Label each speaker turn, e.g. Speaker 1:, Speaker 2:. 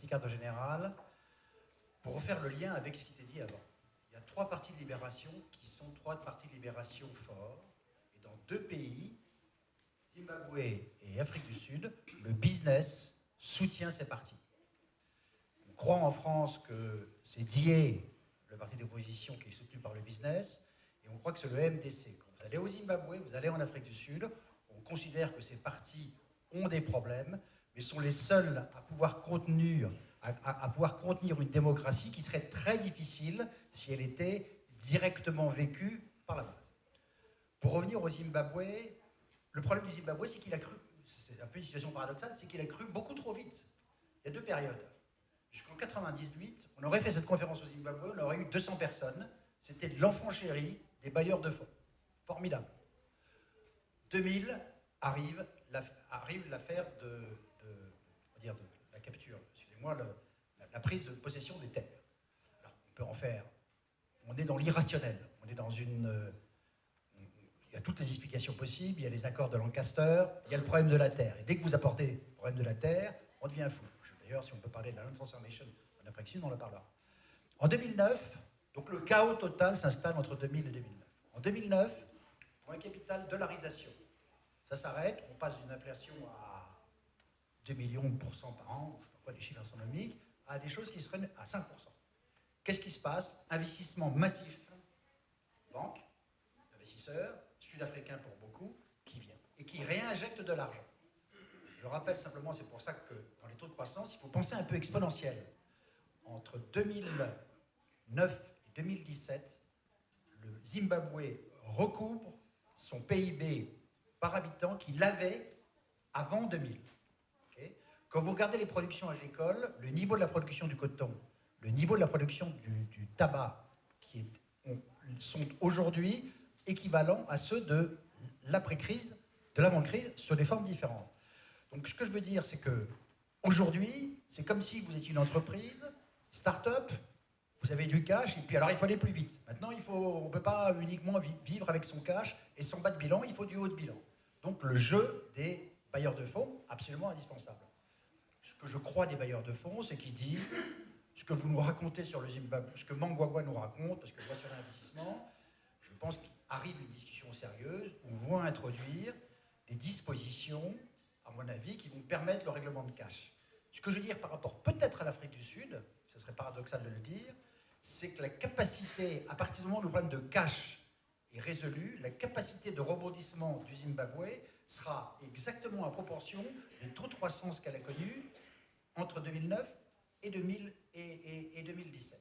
Speaker 1: petit cadre général, pour refaire le lien avec ce qui était dit avant. Il y a 3 partis de libération qui sont 3 partis de libération forts. Et dans 2 pays, Zimbabwe et Afrique du Sud, le business soutient ces partis. On croit en France que c'est DIE, le parti d'opposition, qui est soutenu par le business, et on croit que c'est le MDC. Quand vous allez au Zimbabwe, vous allez en Afrique du Sud, on considère que ces partis ont des problèmes, mais sont les seuls à pouvoir contenir une démocratie qui serait très difficile si elle était directement vécue par la base. Pour revenir au Zimbabwe, le problème du Zimbabwe, c'est qu'il a cru, c'est un peu une situation paradoxale, c'est qu'il a cru beaucoup trop vite. Il y a 2 périodes. Jusqu'en 98, on aurait fait cette conférence au Zimbabwe, on aurait eu 200 personnes, c'était de l'enfant chéri des bailleurs de fonds. Formidable. 2000 arrive l'affaire de la capture, excusez-moi, la prise de possession des terres. Alors, on peut en faire. On est dans l'irrationnel. On est dans une. Il y a toutes les explications possibles. Il y a les accords de Lancaster. Il y a le problème de la terre. Et dès que vous apportez le problème de la terre, on devient fou. D'ailleurs, si on peut parler de la non-transformation en Afrique du Sud, on en parlera. En 2009, donc le chaos total s'installe entre 2000 et 2009. En 2009, point capital, dollarisation. Ça s'arrête, on passe d'une inflation à 2 millions de % par an, je ne sais pas quoi, des chiffres astronomiques, à des choses qui seraient à 5%. Qu'est-ce qui se passe? Investissement massif, banque, investisseurs, sud-africains pour beaucoup, qui vient et qui réinjecte de l'argent. Je rappelle simplement, c'est pour ça que dans les taux de croissance, il faut penser un peu exponentiel. Entre 2009 et 2017, le Zimbabwe recouvre son PIB par habitant qu'il avait avant 2000. Okay. Quand vous regardez les productions agricoles, le niveau de la production du coton, le niveau de la production du tabac, sont aujourd'hui équivalents à ceux de l'après-crise, de l'avant-crise, sur des formes différentes. Donc ce que je veux dire, c'est que aujourd'hui, c'est comme si vous étiez une entreprise, start-up, vous avez du cash, et puis alors il faut aller plus vite. Maintenant, on ne peut pas uniquement vivre avec son cash et son bas de bilan, il faut du haut de bilan. Donc le jeu des bailleurs de fonds, absolument indispensable. Ce que je crois des bailleurs de fonds, c'est qu'ils disent ce que vous nous racontez sur le Zimbabwe, ce que Mangwagwa nous raconte, parce que moi sur l'investissement, je pense qu'arrive une discussion sérieuse où on va introduire des dispositions, à mon avis, qui vont permettre le règlement de cash. Ce que je veux dire par rapport peut-être à l'Afrique du Sud, ce serait paradoxal de le dire, c'est que la capacité, à partir du moment où le problème de cash est résolu, la capacité de rebondissement du Zimbabwe sera exactement à proportion des taux de croissance qu'elle a connus entre 2009 et 2017.